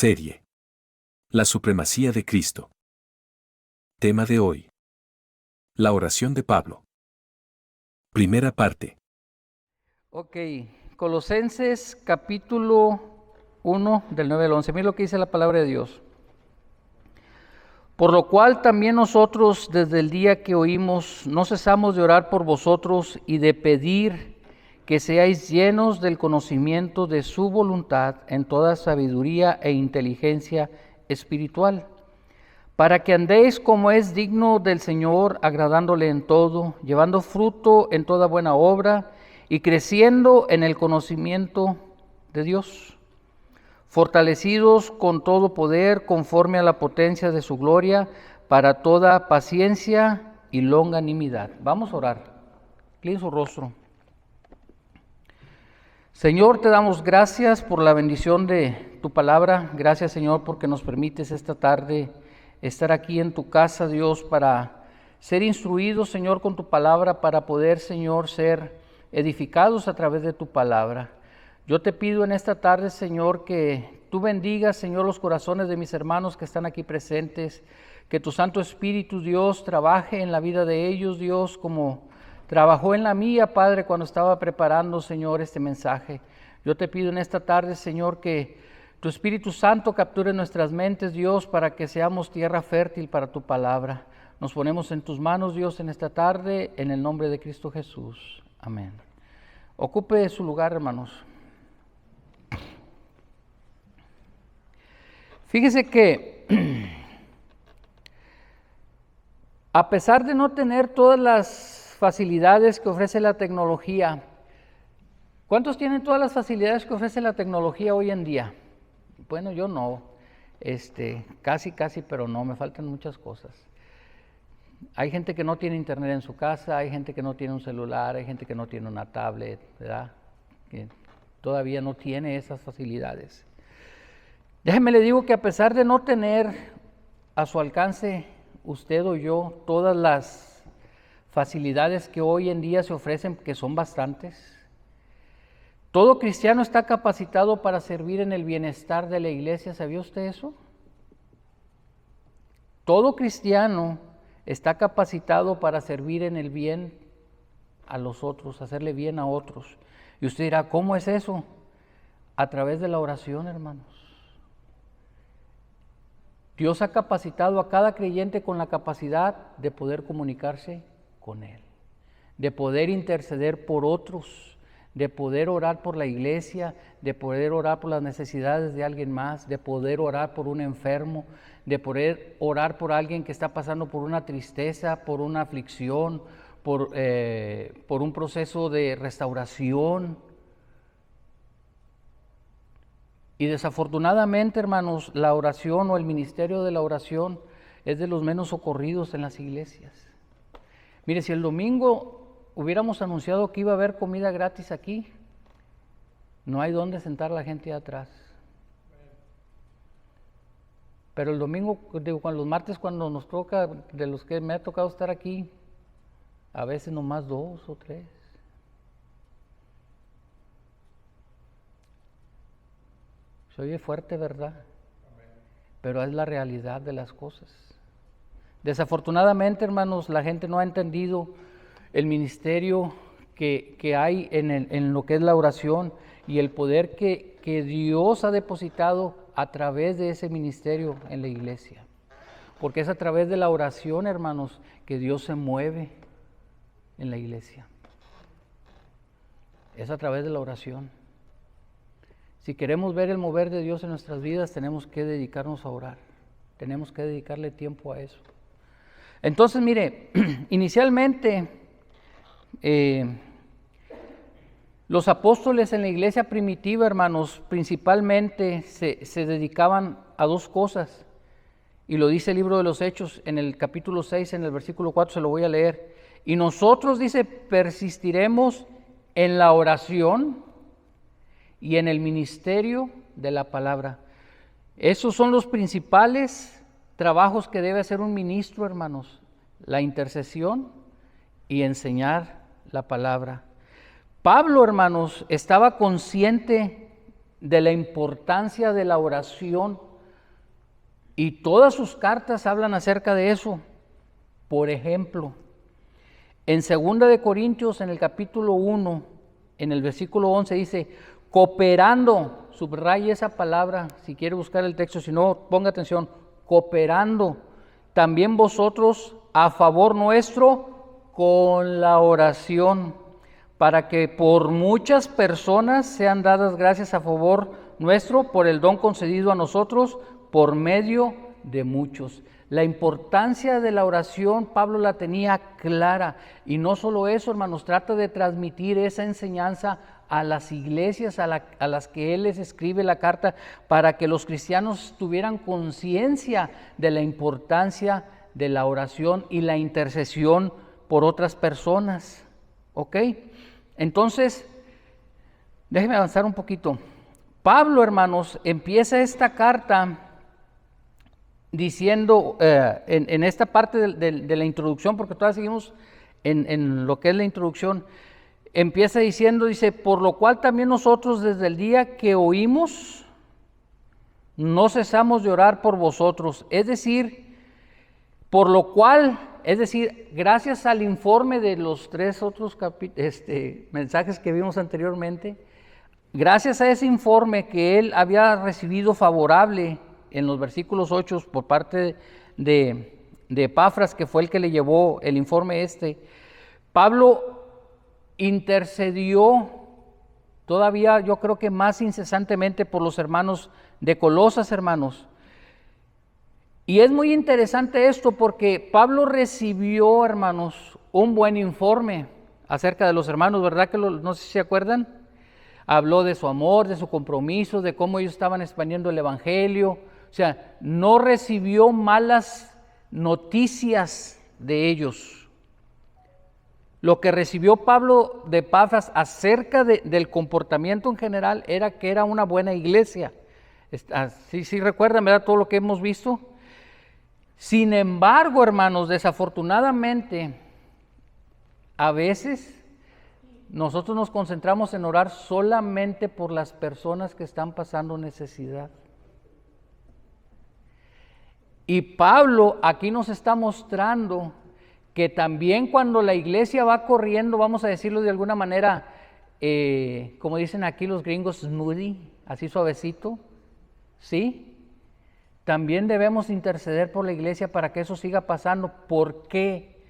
Serie: La supremacía de Cristo. Tema de hoy: la oración de Pablo. Primera parte. Ok, Colosenses capítulo 1 del 9 al 11. Mira lo que dice la palabra de Dios. Por lo cual también nosotros desde el día que oímos no cesamos de orar por vosotros y de pedir que seáis llenos del conocimiento de su voluntad en toda sabiduría e inteligencia espiritual, para que andéis como es digno del Señor, agradándole en todo, llevando fruto en toda buena obra y creciendo en el conocimiento de Dios, fortalecidos con todo poder conforme a la potencia de su gloria, para toda paciencia y longanimidad. Vamos a orar. Inclina su rostro. Señor, te damos gracias por la bendición de tu palabra. Gracias, Señor, porque nos permites esta tarde estar aquí en tu casa, Dios, para ser instruidos, Señor, con tu palabra, para poder, Señor, ser edificados a través de tu palabra. Yo te pido en esta tarde, Señor, que tú bendigas, Señor, los corazones de mis hermanos que están aquí presentes, que tu Santo Espíritu, Dios, trabaje en la vida de ellos, Dios, como trabajó en la mía, Padre, cuando estaba preparando, Señor, este mensaje. Yo te pido en esta tarde, Señor, que tu Espíritu Santo capture nuestras mentes, Dios, para que seamos tierra fértil para tu palabra. Nos ponemos en tus manos, Dios, en esta tarde, en el nombre de Cristo Jesús. Amén. Ocupe su lugar, hermanos. Fíjese que a pesar de no tener todas las facilidades que ofrece la tecnología, ¿cuántos tienen todas las facilidades que ofrece la tecnología hoy en día? Bueno, yo no, casi, pero no, me faltan muchas cosas. Hay gente que no tiene internet en su casa, hay gente que no tiene un celular, hay gente que no tiene una tablet, ¿verdad? Que todavía no tiene esas facilidades. Déjeme le digo que a pesar de no tener a su alcance usted o yo todas las facilidades que hoy en día se ofrecen, que son bastantes, todo cristiano está capacitado para servir en el bienestar de la iglesia. ¿Sabía usted eso? Todo cristiano está capacitado para servir en el bien a los otros, hacerle bien a otros. Y usted dirá, ¿cómo es eso? A través de la oración, hermanos. Dios ha capacitado a cada creyente con la capacidad de poder comunicarse con Él, de poder interceder por otros, de poder orar por la iglesia, de poder orar por las necesidades de alguien más, de poder orar por un enfermo, de poder orar por alguien que está pasando por una tristeza, por una aflicción, por un proceso de restauración. Y desafortunadamente, hermanos, la oración o el ministerio de la oración es de los menos socorridos en las iglesias. Mire, si el domingo hubiéramos anunciado que iba a haber comida gratis aquí, no hay dónde sentar a la gente atrás. Pero el domingo, los martes cuando nos toca, de los que me ha tocado estar aquí, a veces nomás 2 o 3. Se oye fuerte, ¿verdad? Pero es la realidad de las cosas. Desafortunadamente, hermanos, la gente no ha entendido el ministerio que hay en lo que es la oración y el poder que Dios ha depositado a través de ese ministerio en la iglesia. Porque es a través de la oración, hermanos, que Dios se mueve en la iglesia. Es a través de la oración. Si queremos ver el mover de Dios en nuestras vidas, tenemos que dedicarnos a orar. Tenemos que dedicarle tiempo a eso. Entonces, mire, inicialmente los apóstoles en la iglesia primitiva, hermanos, principalmente se dedicaban a 2 cosas. Y lo dice el libro de los Hechos en el capítulo 6, en el versículo 4, se lo voy a leer. Y nosotros, dice, persistiremos en la oración y en el ministerio de la palabra. Esos son los principales trabajos que debe hacer un ministro, hermanos: la intercesión y enseñar la palabra. Pablo, hermanos, estaba consciente de la importancia de la oración Y todas sus cartas hablan acerca de eso. Por ejemplo, en 2 de Corintios, en el capítulo 1, en el versículo 11 dice, cooperando, subraye esa palabra si quiere buscar el texto, si no, ponga atención, cooperando también vosotros a favor nuestro con la oración, para que por muchas personas sean dadas gracias a favor nuestro por el don concedido a nosotros por medio de muchos. La importancia de la oración Pablo la tenía clara, y no solo eso, hermanos, trata de transmitir esa enseñanza a las iglesias a las que él les escribe la carta, para que los cristianos tuvieran conciencia de la importancia de la oración y la intercesión por otras personas. ¿Ok? Entonces, déjenme avanzar un poquito. Pablo, hermanos, empieza esta carta diciendo, en esta parte de la introducción, porque todavía seguimos en lo que es la introducción, empieza diciendo, dice, por lo cual también nosotros desde el día que oímos, no cesamos de orar por vosotros. Es decir, por lo cual, es decir, gracias al informe de los 3 otros mensajes que vimos anteriormente, gracias a ese informe que él había recibido favorable en los versículos 8 por parte de Epafras, que fue el que le llevó el informe Pablo intercedió todavía, yo creo que más incesantemente, por los hermanos de Colosas, hermanos. Y es muy interesante esto porque Pablo recibió, hermanos, un buen informe acerca de los hermanos, ¿verdad? Que no sé si se acuerdan. Habló de su amor, de su compromiso, de cómo ellos estaban expandiendo el evangelio. O sea, no recibió malas noticias de ellos. Lo que recibió Pablo de Epafras acerca del comportamiento en general era que era una buena iglesia. Sí recuerdan, ¿verdad? Todo lo que hemos visto. Sin embargo, hermanos, desafortunadamente, a veces nosotros nos concentramos en orar solamente por las personas que están pasando necesidad. Y Pablo aquí nos está mostrando que también cuando la iglesia va corriendo, vamos a decirlo de alguna manera, como dicen aquí los gringos, smoothie, así suavecito, ¿sí? También debemos interceder por la iglesia para que eso siga pasando. ¿Por qué?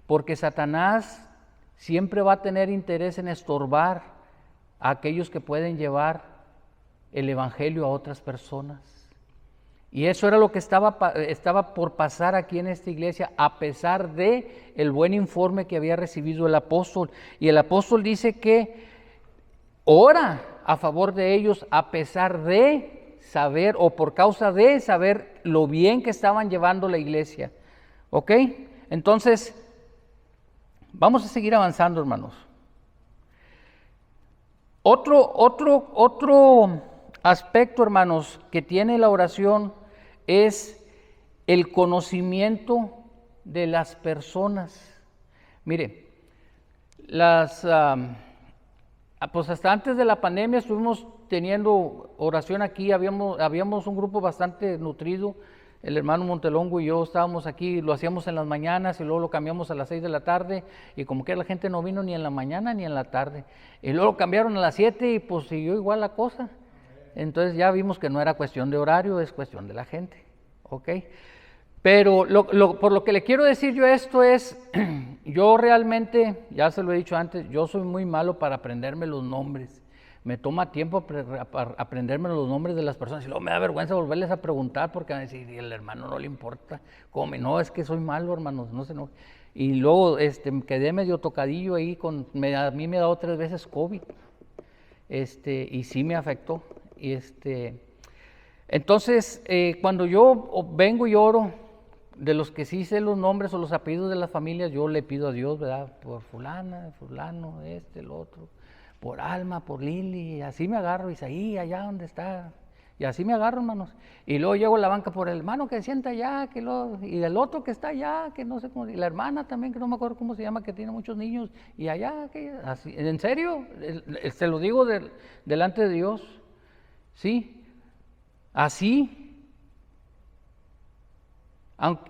Porque Satanás siempre va a tener interés en estorbar a aquellos que pueden llevar el evangelio a otras personas. Y eso era lo que estaba por pasar aquí en esta iglesia, a pesar de el buen informe que había recibido el apóstol. Y el apóstol dice que ora a favor de ellos a pesar de saber, o por causa de saber lo bien que estaban llevando la iglesia. ¿Ok? Entonces, vamos a seguir avanzando, hermanos. Otro aspecto, hermanos, que tiene la oración es el conocimiento de las personas. Mire, pues hasta antes de la pandemia estuvimos teniendo oración aquí, habíamos un grupo bastante nutrido, el hermano Montelongo y yo estábamos aquí, lo hacíamos en las mañanas y luego lo cambiamos a las 6 de la tarde, y como que la gente no vino ni en la mañana ni en la tarde, y luego lo cambiaron a las 7 y pues siguió igual la cosa. Entonces ya vimos que no era cuestión de horario, es cuestión de la gente, ¿ok? Pero por lo que le quiero decir yo esto es, yo realmente, ya se lo he dicho antes, yo soy muy malo para aprenderme los nombres. Me toma tiempo aprenderme los nombres de las personas, y luego me da vergüenza volverles a preguntar porque van a decir, el hermano no le importa, ¿cómo? No, es que soy malo, hermanos, no sé, no. Y luego quedé medio tocadillo ahí, a mí me ha dado 3 veces COVID, y sí me afectó. Entonces, cuando yo vengo y oro, de los que sí sé los nombres o los apellidos de las familias, yo le pido a Dios, ¿verdad? Por fulana, fulano, el otro, por Alma, por Lili, y así me agarro, Isaí, allá donde está, y así me agarro, hermanos. Y luego llego a la banca por el hermano que sienta allá, y el otro que está allá, que no sé cómo, y la hermana también, que no me acuerdo cómo se llama, que tiene muchos niños, y allá, así, en serio, se lo digo delante de Dios. Sí, así.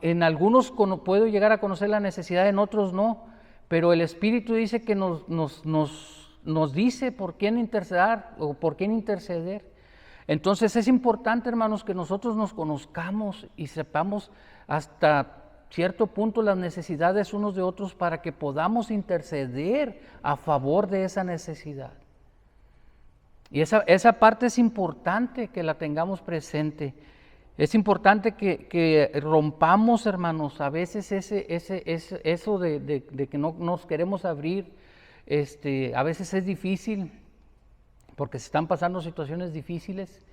En algunos puedo llegar a conocer la necesidad, en otros no, pero el Espíritu dice que nos dice por quién interceder o por quién interceder. Entonces es importante, hermanos, que nosotros nos conozcamos y sepamos hasta cierto punto las necesidades unos de otros para que podamos interceder a favor de esa necesidad. Y esa parte es importante que la tengamos presente. Es importante que rompamos, hermanos, a veces eso de que no nos queremos abrir. A veces es difícil porque se están pasando situaciones difíciles,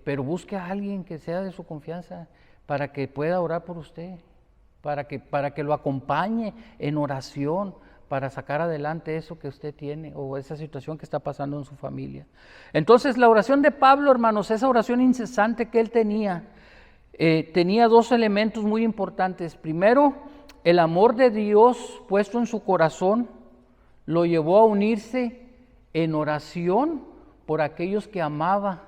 pero busque a alguien que sea de su confianza para que pueda orar por usted, para que lo acompañe en oración, para sacar adelante eso que usted tiene o esa situación que está pasando en su familia. Entonces la oración de Pablo, hermanos, esa oración incesante que él tenía dos elementos muy importantes. Primero, el amor de Dios puesto en su corazón lo llevó a unirse en oración por aquellos que amaba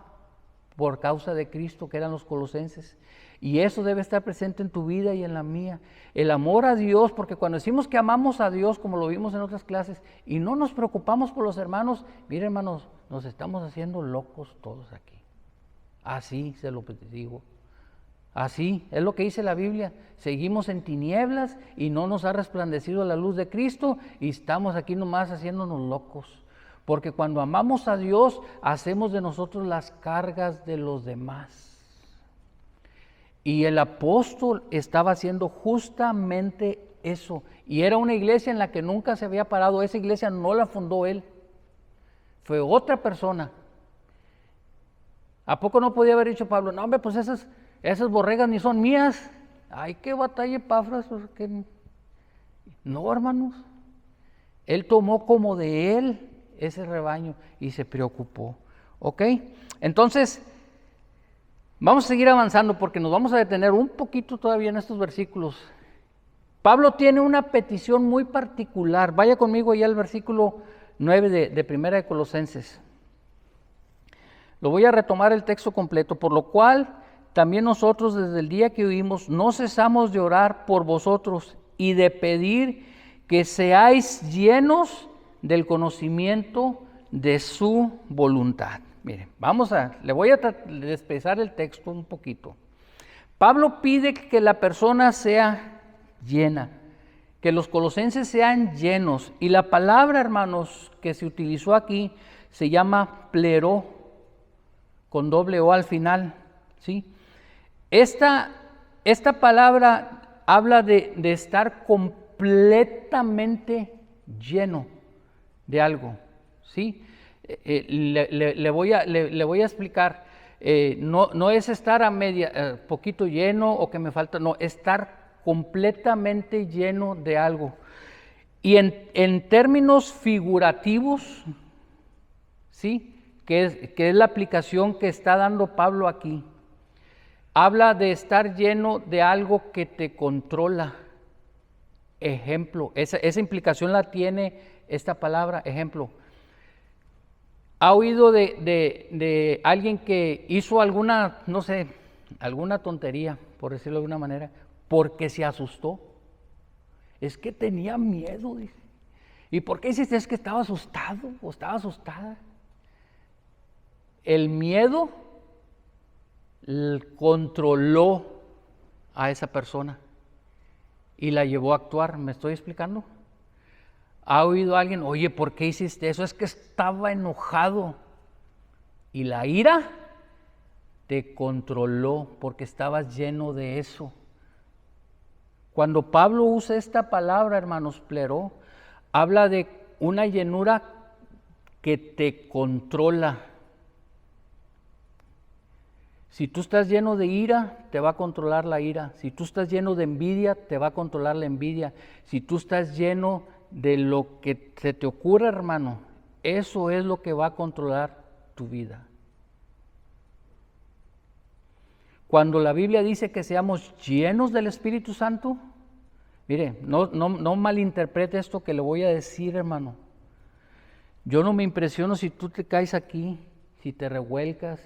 por causa de Cristo, que eran los colosenses. Y eso debe estar presente en tu vida y en la mía. El amor a Dios, porque cuando decimos que amamos a Dios, como lo vimos en otras clases, y no nos preocupamos por los hermanos, miren, hermanos, nos estamos haciendo locos todos aquí. Así se lo digo. Así es lo que dice la Biblia. Seguimos en tinieblas y no nos ha resplandecido la luz de Cristo y estamos aquí nomás haciéndonos locos. Porque cuando amamos a Dios, hacemos de nosotros las cargas de los demás. Y el apóstol estaba haciendo justamente eso. Y era una iglesia en la que nunca se había parado. Esa iglesia no la fundó él. Fue otra persona. ¿A poco no podía haber dicho Pablo? No, hombre, pues esas borregas ni son mías. Ay, qué batalla, Epafras. No, hermanos. Él tomó como de él ese rebaño y se preocupó. ¿Ok? Entonces, vamos a seguir avanzando porque nos vamos a detener un poquito todavía en estos versículos. Pablo tiene una petición muy particular. Vaya conmigo ya al versículo 9 de Primera de Colosenses. Lo voy a retomar el texto completo. Por lo cual, también nosotros desde el día que oímos, no cesamos de orar por vosotros y de pedir que seáis llenos del conocimiento de su voluntad. Miren, le voy a despezar el texto un poquito. Pablo pide que la persona sea llena, que los colosenses sean llenos. Y la palabra, hermanos, que se utilizó aquí se llama plero, con doble O al final, ¿sí? Esta palabra habla de estar completamente lleno de algo, ¿sí? Le voy a explicar. No es estar a media, poquito lleno o que me falta, no, estar completamente lleno de algo. Y en términos figurativos, ¿sí? Que es la aplicación que está dando Pablo aquí. Habla de estar lleno de algo que te controla. Ejemplo, esa implicación la tiene esta palabra, ejemplo. ¿Ha oído de alguien que hizo alguna, no sé, alguna tontería, por decirlo de alguna manera, porque se asustó? Es que tenía miedo, dice. ¿Y por qué hiciste? Es que estaba asustado o estaba asustada. El miedo controló a esa persona y la llevó a actuar. ¿Me estoy explicando? ¿Ha oído a alguien? Oye, ¿por qué hiciste eso? Es que estaba enojado. Y la ira te controló porque estabas lleno de eso. Cuando Pablo usa esta palabra, hermanos, plero, habla de una llenura que te controla. Si tú estás lleno de ira, te va a controlar la ira. Si tú estás lleno de envidia, te va a controlar la envidia. Si tú estás lleno de lo que se te ocurra, hermano, eso es lo que va a controlar tu vida. Cuando la Biblia dice que seamos llenos del Espíritu Santo, mire, no malinterprete esto que le voy a decir, hermano. Yo no me impresiono si tú te caes aquí, si te revuelcas,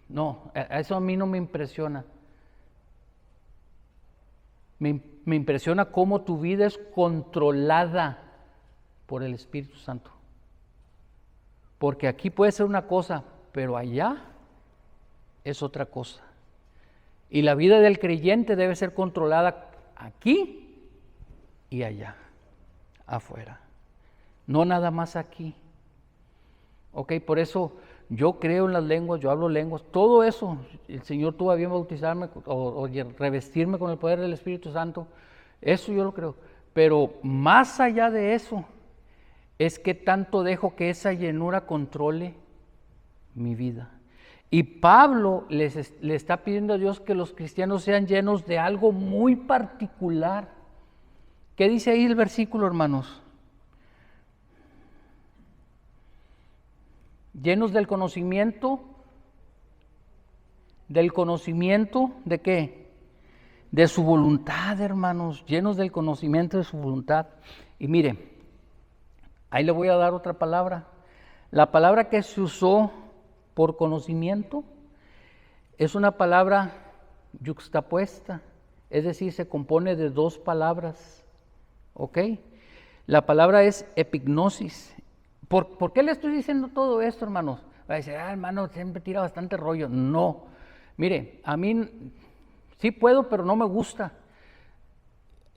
no, eso a mí no me impresiona. Me impresiona cómo tu vida es controlada por el Espíritu Santo. Porque aquí puede ser una cosa, pero allá es otra cosa. Y la vida del creyente debe ser controlada aquí y allá, afuera. No nada más aquí. Ok, por eso yo creo en las lenguas, yo hablo lenguas, todo eso, el Señor tuvo a bien bautizarme o revestirme con el poder del Espíritu Santo, eso yo lo creo. Pero más allá de eso, es que tanto dejo que esa llenura controle mi vida. Y Pablo le está pidiendo a Dios que los cristianos sean llenos de algo muy particular. ¿Qué dice ahí el versículo, hermanos? Llenos del conocimiento ¿de qué? De su voluntad, hermanos, llenos del conocimiento de su voluntad. Y mire, ahí le voy a dar otra palabra. La palabra que se usó por conocimiento es una palabra yuxtapuesta, es decir, se compone de dos palabras, ¿ok? La palabra es epignosis. ¿Por qué le estoy diciendo todo esto, hermanos? Va a decir, hermano, siempre tira bastante rollo. No, mire, a mí sí puedo, pero no me gusta.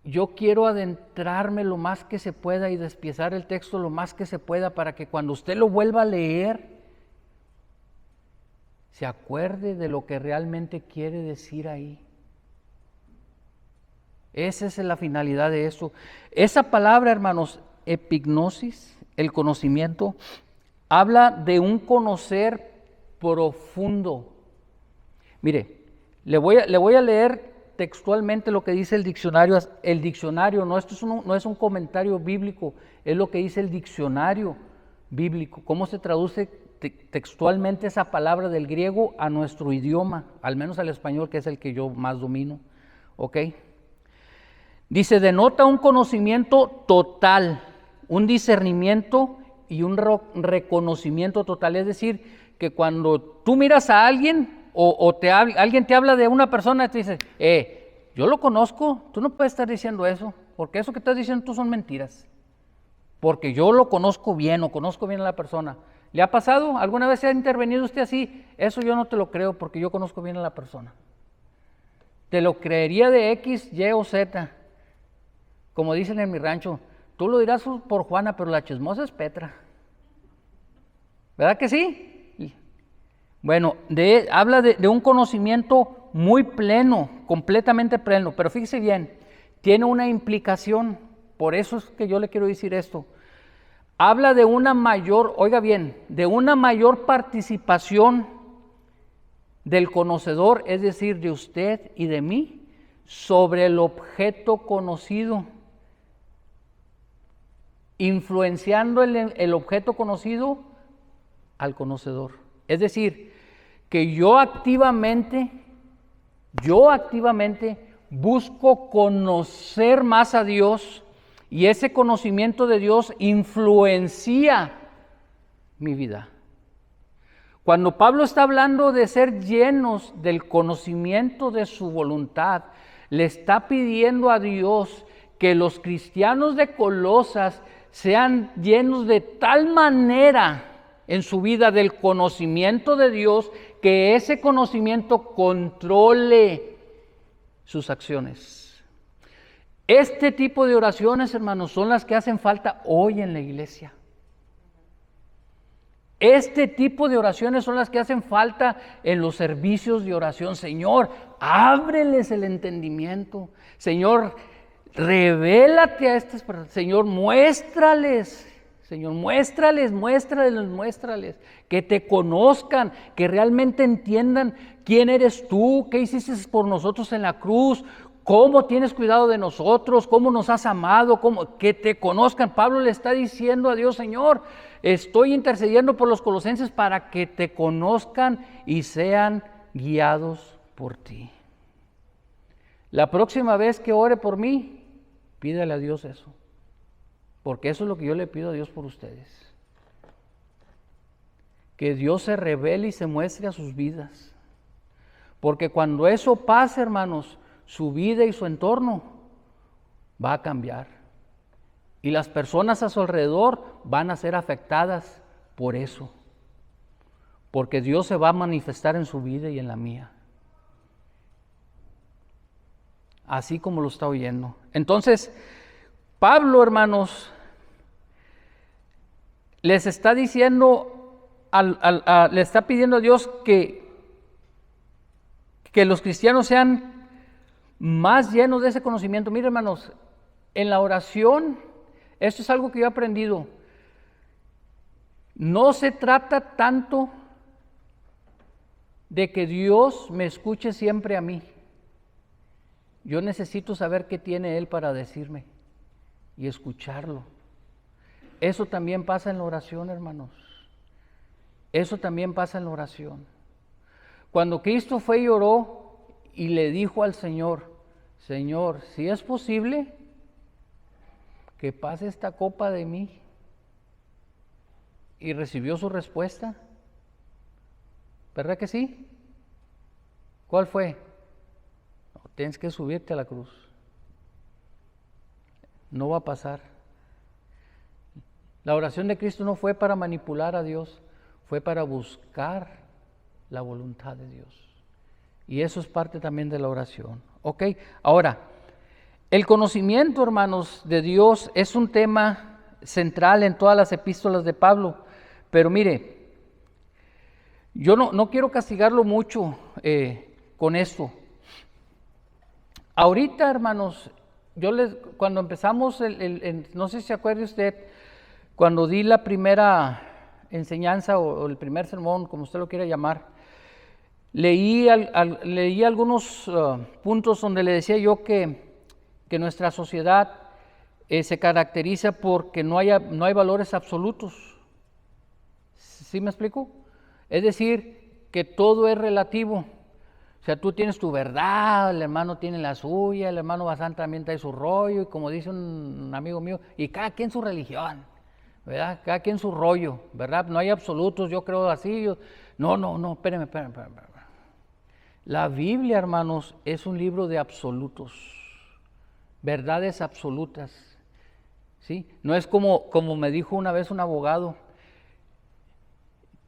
Yo quiero adentrarme lo más que se pueda y despiezar el texto lo más que se pueda para que cuando usted lo vuelva a leer, se acuerde de lo que realmente quiere decir ahí. Esa es la finalidad de eso. Esa palabra, hermanos, epignosis, el conocimiento, habla de un conocer profundo. Mire, le voy a leer textualmente lo que dice el diccionario. El diccionario, no es un comentario bíblico, es lo que dice el diccionario bíblico. ¿Cómo se traduce textualmente esa palabra del griego a nuestro idioma? Al menos al español, que es el que yo más domino. ¿Ok? Dice, denota un conocimiento total, un discernimiento y un reconocimiento total. Es decir, que cuando tú miras a alguien alguien te habla de una persona y te dice, yo lo conozco, tú no puedes estar diciendo eso, porque eso que estás diciendo tú son mentiras, porque yo lo conozco bien o conozco bien a la persona. ¿Le ha pasado? ¿Alguna vez se ha intervenido usted así? Eso yo no te lo creo porque yo conozco bien a la persona. Te lo creería de X, Y o Z. Como dicen en mi rancho, tú lo dirás por Juana, pero la chismosa es Petra. ¿Verdad que sí? Bueno, habla de un conocimiento muy pleno, completamente pleno, pero fíjese bien, tiene una implicación, por eso es que yo le quiero decir esto. Habla de una mayor, oiga bien, de una mayor participación del conocedor, es decir, de usted y de mí, sobre el objeto conocido, influenciando el objeto conocido al conocedor. Es decir, que yo activamente busco conocer más a Dios y ese conocimiento de Dios influencia mi vida. Cuando Pablo está hablando de ser llenos del conocimiento de su voluntad, le está pidiendo a Dios que los cristianos de Colosas sean llenos de tal manera en su vida del conocimiento de Dios, que ese conocimiento controle sus acciones. Este tipo de oraciones, hermanos, son las que hacen falta hoy en la iglesia. Este tipo de oraciones son las que hacen falta en los servicios de oración. Señor, ábreles el entendimiento. Señor, revélate a estas personas. Señor, muéstrales. Señor, muéstrales, que te conozcan, que realmente entiendan quién eres tú, qué hiciste por nosotros en la cruz, cómo tienes cuidado de nosotros, cómo nos has amado, que te conozcan. Pablo le está diciendo a Dios, Señor, estoy intercediendo por los colosenses para que te conozcan y sean guiados por ti. La próxima vez que ore por mí, pídale a Dios eso. Porque eso es lo que yo le pido a Dios por ustedes. Que Dios se revele y se muestre a sus vidas. Porque cuando eso pase, hermanos, su vida y su entorno va a cambiar. Y las personas a su alrededor van a ser afectadas por eso. Porque Dios se va a manifestar en su vida y en la mía. Así como lo está oyendo. Entonces, Pablo, hermanos, les está diciendo, le está pidiendo a Dios que los cristianos sean más llenos de ese conocimiento. Miren, hermanos, en la oración, esto es algo que yo he aprendido. No se trata tanto de que Dios me escuche siempre a mí. Yo necesito saber qué tiene Él para decirme y escucharlo. Eso también pasa en la oración, hermanos. Eso también pasa en la oración. Cuando Cristo fue y oró y le dijo al Señor, Señor, si es posible, que pase esta copa de mí. Y recibió su respuesta. ¿Verdad que sí? ¿Cuál fue? No, tienes que subirte a la cruz. No va a pasar. La oración de Cristo no fue para manipular a Dios, fue para buscar la voluntad de Dios. Y eso es parte también de la oración. ¿Ok? Ahora, el conocimiento, hermanos, de Dios es un tema central en todas las epístolas de Pablo. Pero mire, yo no quiero castigarlo mucho con esto. Ahorita, hermanos, cuando empezamos, no sé si se acuerda usted, cuando di la primera enseñanza o el primer sermón, como usted lo quiera llamar, leí algunos puntos donde le decía yo que nuestra sociedad se caracteriza porque no hay valores absolutos. ¿Sí me explico? Es decir, que todo es relativo. O sea, tú tienes tu verdad, el hermano tiene la suya, el hermano Bazán también trae su rollo, y como dice un amigo mío, y cada quien su religión, ¿verdad? Cada quien su rollo, ¿verdad? No hay absolutos, yo creo así, no, espérenme. La Biblia, hermanos, es un libro de absolutos, verdades absolutas, ¿sí? No es como me dijo una vez un abogado,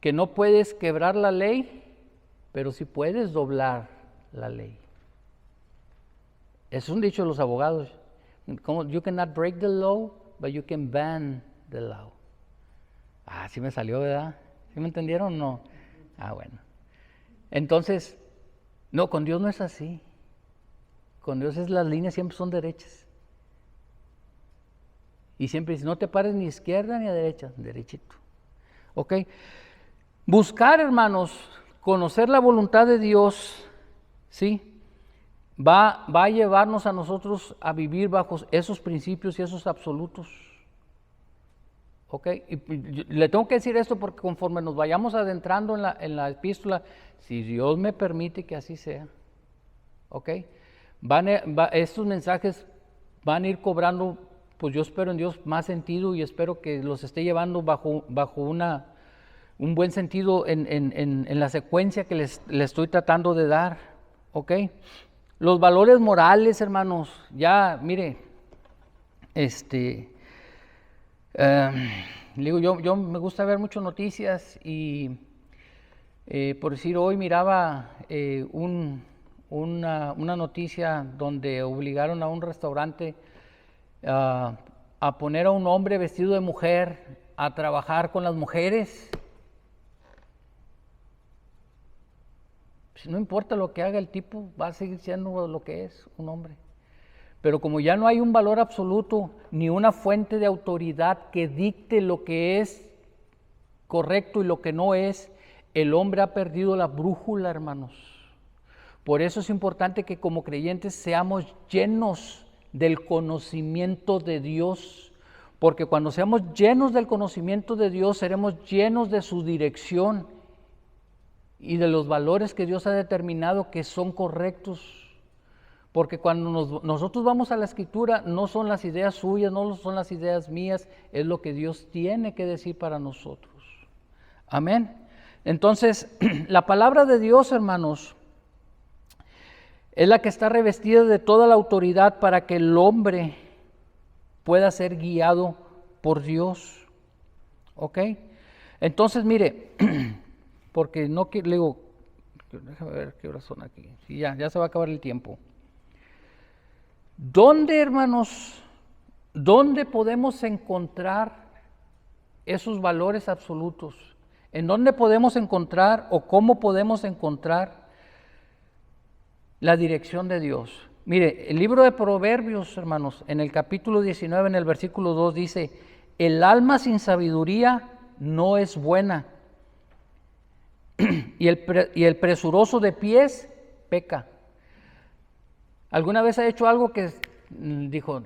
que no puedes quebrar la ley, pero sí puedes doblar la ley. Es un dicho de los abogados. You cannot break the law, but you can bend the law. Sí me salió, ¿verdad? ¿Sí me entendieron o no? Bueno. Entonces, no, con Dios no es así. Con Dios las líneas siempre son derechas. Y siempre dice, no te pares ni a izquierda ni a derecha, derechito. ¿Ok? Buscar, hermanos, conocer la voluntad de Dios, ¿sí? Va a llevarnos a nosotros a vivir bajo esos principios y esos absolutos. ¿Ok? Y le tengo que decir esto porque conforme nos vayamos adentrando en la epístola, si Dios me permite que así sea, ¿ok? Estos mensajes van a ir cobrando, pues yo espero en Dios, más sentido y espero que los esté llevando bajo un buen sentido en la secuencia que les estoy tratando de dar, ¿ok? Los valores morales, hermanos, ya, mire, digo, yo me gusta ver muchas noticias y por decir, hoy miraba una noticia donde obligaron a un restaurante a poner a un hombre vestido de mujer a trabajar con las mujeres. No importa lo que haga el tipo, va a seguir siendo lo que es, un hombre. Pero como ya no hay un valor absoluto, ni una fuente de autoridad que dicte lo que es correcto y lo que no es, el hombre ha perdido la brújula, hermanos. Por eso es importante que como creyentes seamos llenos del conocimiento de Dios, porque cuando seamos llenos del conocimiento de Dios, seremos llenos de su dirección y de los valores que Dios ha determinado que son correctos. Porque cuando nosotros vamos a la Escritura, no son las ideas suyas, no son las ideas mías, es lo que Dios tiene que decir para nosotros. Amén. Entonces, la palabra de Dios, hermanos, es la que está revestida de toda la autoridad para que el hombre pueda ser guiado por Dios. ¿Ok? Entonces, mire, porque no quiero, le digo, déjame ver qué horas son aquí. Sí, ya se va a acabar el tiempo. ¿Dónde, hermanos, dónde podemos encontrar esos valores absolutos? ¿En dónde podemos encontrar o cómo podemos encontrar la dirección de Dios? Mire, el libro de Proverbios, hermanos, en el capítulo 19, en el versículo 2 dice, el alma sin sabiduría no es buena, y el presuroso de pies peca. ¿Alguna vez ha hecho algo que dijo,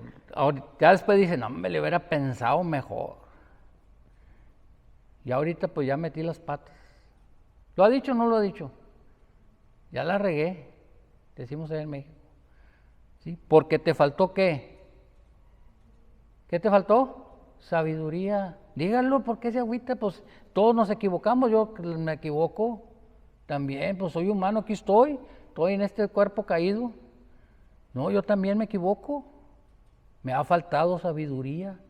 ya después dice, no, me le hubiera pensado mejor? Y ahorita pues ya metí las patas. ¿Lo ha dicho o no lo ha dicho? Ya la regué, decimos allá en México. ¿Sí? Porque te faltó ¿qué? ¿Qué te faltó? Sabiduría. Díganlo, ¿por qué se agüita? Pues todos nos equivocamos, yo me equivoco también, pues soy humano, aquí estoy en este cuerpo caído. No, yo también me equivoco. Me ha faltado sabiduría,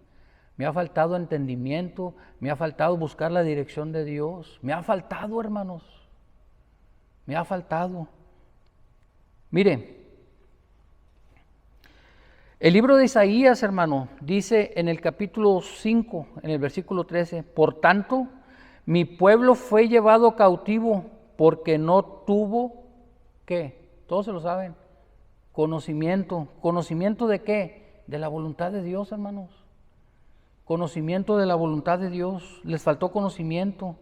me ha faltado entendimiento, me ha faltado buscar la dirección de Dios. Me ha faltado, hermanos, me ha faltado. Mire, el libro de Isaías, hermano, dice en el capítulo 5, en el versículo 13, por tanto, mi pueblo fue llevado cautivo porque no tuvo, ¿qué? Todos se lo saben, conocimiento. ¿Conocimiento de qué? De la voluntad de Dios, hermanos. Conocimiento de la voluntad de Dios. Les faltó conocimiento.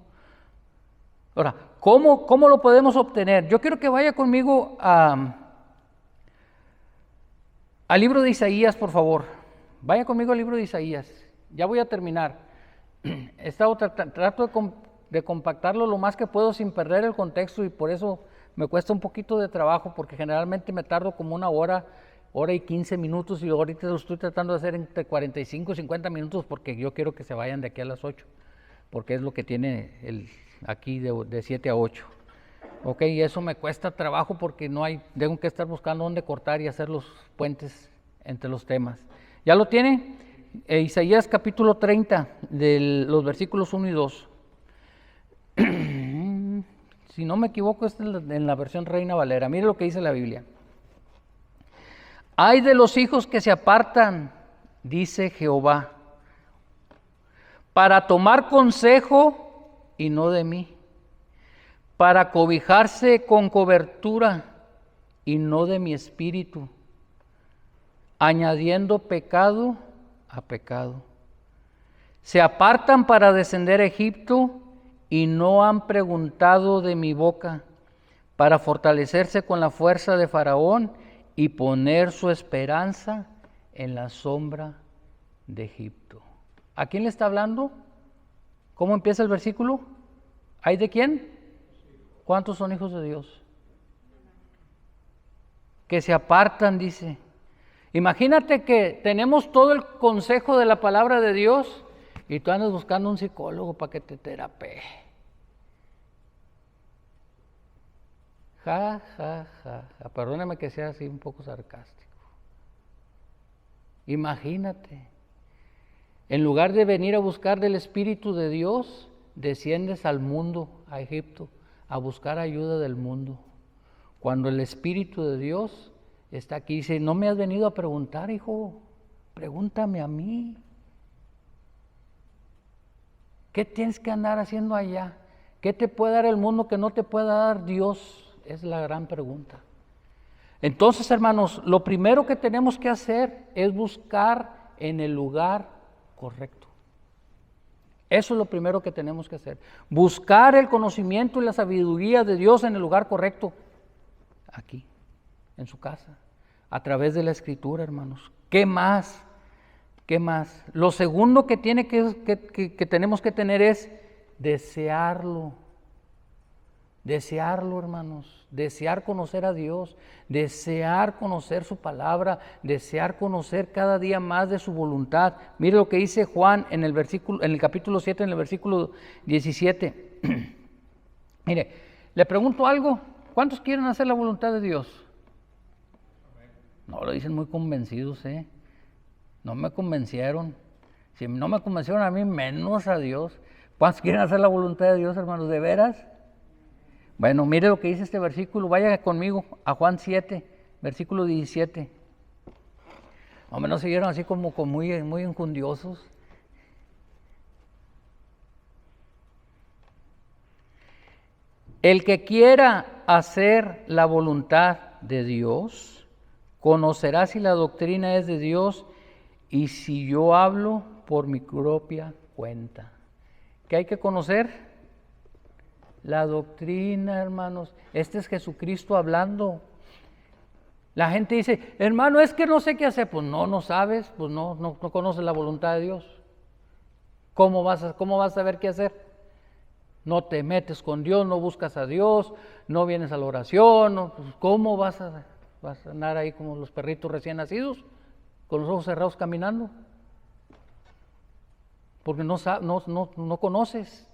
Ahora, ¿cómo lo podemos obtener? Yo quiero que vaya conmigo al libro de Isaías, por favor. Vaya conmigo al libro de Isaías. Ya voy a terminar. Trato de compactarlo lo más que puedo sin perder el contexto y por eso me cuesta un poquito de trabajo porque generalmente me tardo como una hora y 15 minutos y ahorita lo estoy tratando de hacer entre 45 y 50 minutos porque yo quiero que se vayan de aquí a las 8, porque es lo que tiene aquí de 7 a 8. Ok, y eso me cuesta trabajo porque tengo que estar buscando dónde cortar y hacer los puentes entre los temas. ¿Ya lo tiene? Isaías capítulo 30, de los versículos 1 y 2. Si no me equivoco, es en la versión Reina Valera. Mire lo que dice la Biblia. Ay de los hijos que se apartan, dice Jehová, para tomar consejo y no de mí, para cobijarse con cobertura y no de mi espíritu, añadiendo pecado a pecado. Se apartan para descender a Egipto y no han preguntado de mi boca, para fortalecerse con la fuerza de Faraón y poner su esperanza en la sombra de Egipto. ¿A quién le está hablando? ¿Cómo empieza el versículo? ¿Hay de quién? ¿Cuántos son hijos de Dios? Que se apartan, dice. Imagínate que tenemos todo el consejo de la palabra de Dios y tú andas buscando un psicólogo para que te terapee. Perdóname que sea así un poco sarcástico. Imagínate, en lugar de venir a buscar del Espíritu de Dios, desciendes al mundo, a Egipto, a buscar ayuda del mundo. Cuando el Espíritu de Dios está aquí, dice, no me has venido a preguntar, hijo, pregúntame a mí. ¿Qué tienes que andar haciendo allá? ¿Qué te puede dar el mundo que no te pueda dar Dios? Es la gran pregunta. Entonces, hermanos, lo primero que tenemos que hacer es buscar en el lugar correcto. Eso es lo primero que tenemos que hacer. Buscar el conocimiento y la sabiduría de Dios en el lugar correcto. Aquí, en su casa, a través de la Escritura, hermanos. ¿Qué más? ¿Qué más? Lo segundo que tenemos que tener es desearlo. Desearlo, hermanos, desear conocer a Dios, desear conocer su palabra, desear conocer cada día más de su voluntad. Mire lo que dice Juan en el capítulo 7, en el versículo 17. Mire, le pregunto algo, ¿cuántos quieren hacer la voluntad de Dios? No, lo dicen muy convencidos, No me convencieron. Si no me convencieron a mí, menos a Dios. ¿Cuántos quieren hacer la voluntad de Dios, hermanos? ¿De veras? Bueno, mire lo que dice este versículo. Vaya conmigo a Juan 7, versículo 17. Hombre, no siguieron así como muy enjundiosos. El que quiera hacer la voluntad de Dios, conocerá si la doctrina es de Dios y si yo hablo por mi propia cuenta. ¿Qué hay que conocer? La doctrina, hermanos. Este es Jesucristo hablando. La gente dice, hermano, es que no sé qué hacer. Pues no sabes, pues no conoces la voluntad de Dios. ¿Cómo vas a saber qué hacer? No te metes con Dios, no buscas a Dios, no vienes a la oración, pues ¿cómo vas a andar ahí como los perritos recién nacidos, con los ojos cerrados caminando? Porque no conoces,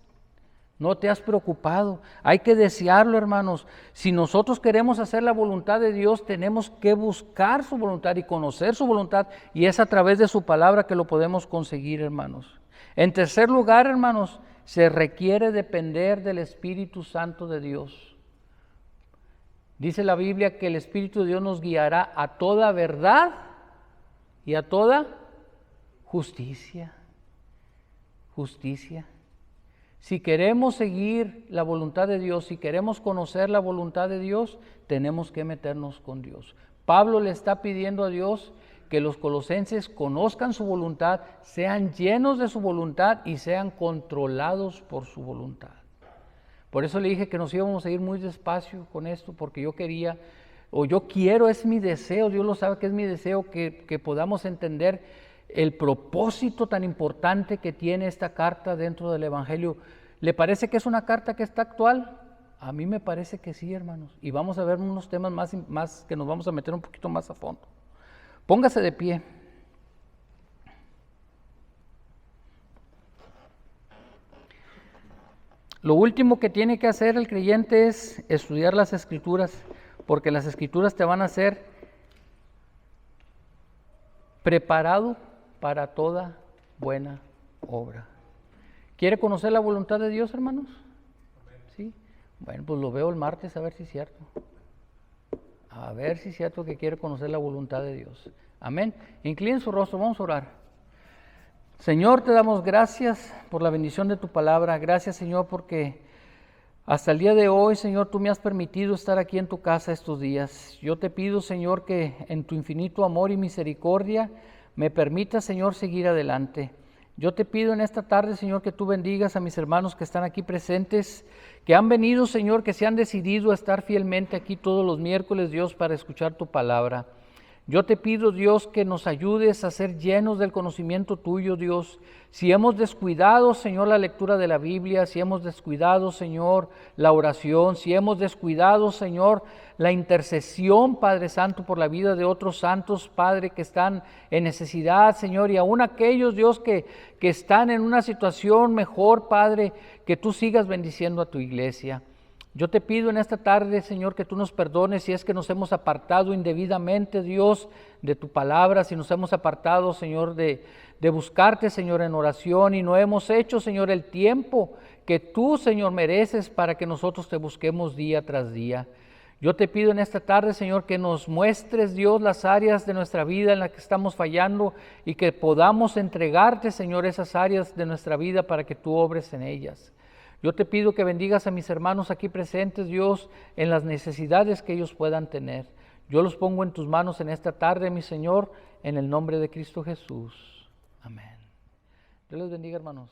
no te has preocupado. Hay que desearlo, hermanos. Si nosotros queremos hacer la voluntad de Dios, tenemos que buscar su voluntad y conocer su voluntad, y es a través de su palabra que lo podemos conseguir, hermanos. En tercer lugar, hermanos, se requiere depender del Espíritu Santo de Dios. Dice la Biblia que el Espíritu de Dios nos guiará a toda verdad y a toda justicia. Justicia. Si queremos seguir la voluntad de Dios, si queremos conocer la voluntad de Dios, tenemos que meternos con Dios. Pablo le está pidiendo a Dios que los colosenses conozcan su voluntad, sean llenos de su voluntad y sean controlados por su voluntad. Por eso le dije que nos íbamos a ir muy despacio con esto, porque yo quiero, es mi deseo, Dios lo sabe que es mi deseo, que podamos entender el propósito tan importante que tiene esta carta dentro del Evangelio. ¿Le parece que es una carta que está actual? A mí me parece que sí, hermanos. Y vamos a ver unos temas más que nos vamos a meter un poquito más a fondo. Póngase de pie. Lo último que tiene que hacer el creyente es estudiar las Escrituras, porque las Escrituras te van a hacer preparado para toda buena obra. ¿Quiere conocer la voluntad de Dios, hermanos? ¿Sí? Bueno, pues lo veo el martes a ver si es cierto. A ver si es cierto que quiere conocer la voluntad de Dios. Amén. Inclinen su rostro, vamos a orar. Señor, te damos gracias por la bendición de tu palabra. Gracias, Señor, porque hasta el día de hoy, Señor, tú me has permitido estar aquí en tu casa estos días. Yo te pido, Señor, que en tu infinito amor y misericordia me permitas, Señor, seguir adelante. Yo te pido en esta tarde, Señor, que tú bendigas a mis hermanos que están aquí presentes, que han venido, Señor, que se han decidido a estar fielmente aquí todos los miércoles, Dios, para escuchar tu palabra. Yo te pido, Dios, que nos ayudes a ser llenos del conocimiento tuyo, Dios. Si hemos descuidado, Señor, la lectura de la Biblia, si hemos descuidado, Señor, la oración, si hemos descuidado, Señor, la intercesión, Padre Santo, por la vida de otros santos, Padre, que están en necesidad, Señor, y aún aquellos, Dios, que están en una situación mejor, Padre, que tú sigas bendiciendo a tu iglesia. Yo te pido en esta tarde, Señor, que tú nos perdones si es que nos hemos apartado indebidamente, Dios, de tu palabra, si nos hemos apartado, Señor, de buscarte, Señor, en oración y no hemos hecho, Señor, el tiempo que tú, Señor, mereces para que nosotros te busquemos día tras día. Yo te pido en esta tarde, Señor, que nos muestres, Dios, las áreas de nuestra vida en las que estamos fallando y que podamos entregarte, Señor, esas áreas de nuestra vida para que tú obres en ellas. Yo te pido que bendigas a mis hermanos aquí presentes, Dios, en las necesidades que ellos puedan tener. Yo los pongo en tus manos en esta tarde, mi Señor, en el nombre de Cristo Jesús. Amén. Dios les bendiga, hermanos.